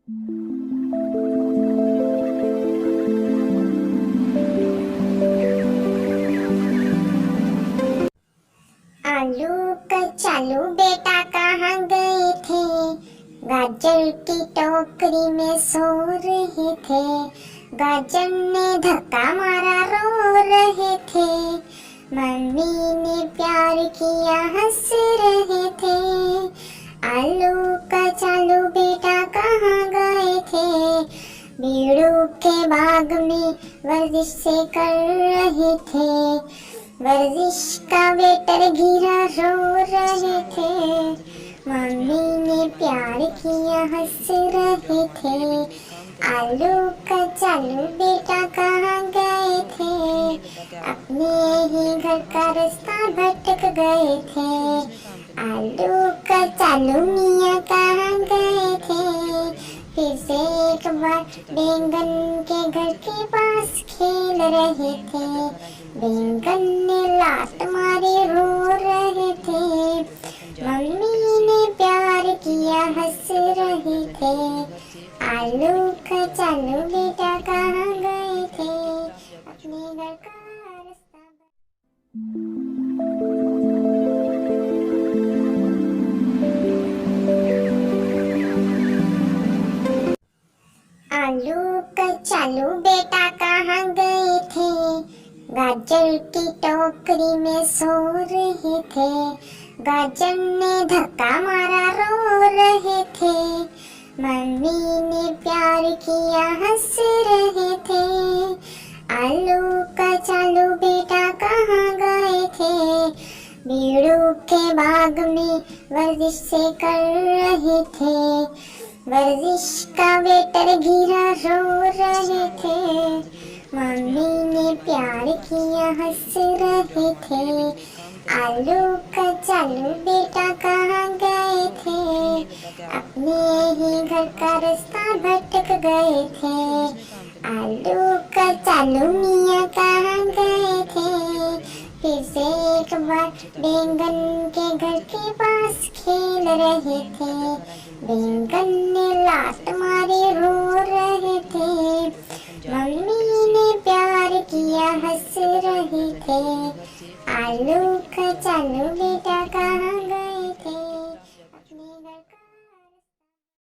आलू कचालू बेटा कहाँ गए थे? गाजर की टोकरी में सो रहे थे। गाजर ने धक्का मारा, रो रहे थे। मम्मी ने प्यार किया, हंस रहे थे। आलू कचालू बेटा कहाँ गए थे? बीड़ू के बाग में वर्जिश से कर रहे थे। वर्जिश का वेटर गिरा, रो रहे थे। मम्मी ने प्यार किया, हंस रहे थे। आलू कचालू बेटा कहाँ गए थे? अपने ही घर का रास्ता भटक गए थे। आलू कचालू मियाँ कहाँ गए थे? फिर से एक बार बैंगन के घर के पास खेल रहे थे। बैंगन ने लात मारी, रो रहे थे। मम्मी ने प्यार किया, हंस रहे थे। आलू कचालू बेटा कहाँ गए थे? अपने घर का रास्ता। आलू कचालू बेटा कहाँ गए थे? गाजर की टोकरी में सो रहे थे। गाजर ने धक्का मारा, रो रहे थे। मम्मी ने प्यार किया, हंस रहे थे। आलू कचालू बेटा कहाँ गए थे? बीड़ू के बाग में वर्जिश से कर रहे थे। वर्जिश का वेटर गिरा, रो रहे थे। मम्मी ने प्यार किया, हंस रहे थे। आलू कचालू बेटा कहाँ गए थे? अपने ही घर का रास्ता भटक गए थे। आलू कचालू मियाँ कहाँ गए थे? फिर से एक बार बैंगन के घर के पास खेल रहे थे। बैंगन ने लात मारी, रो रहे थे। मम्मी ने प्यार किया, हंस रहे थे। आलू कचालू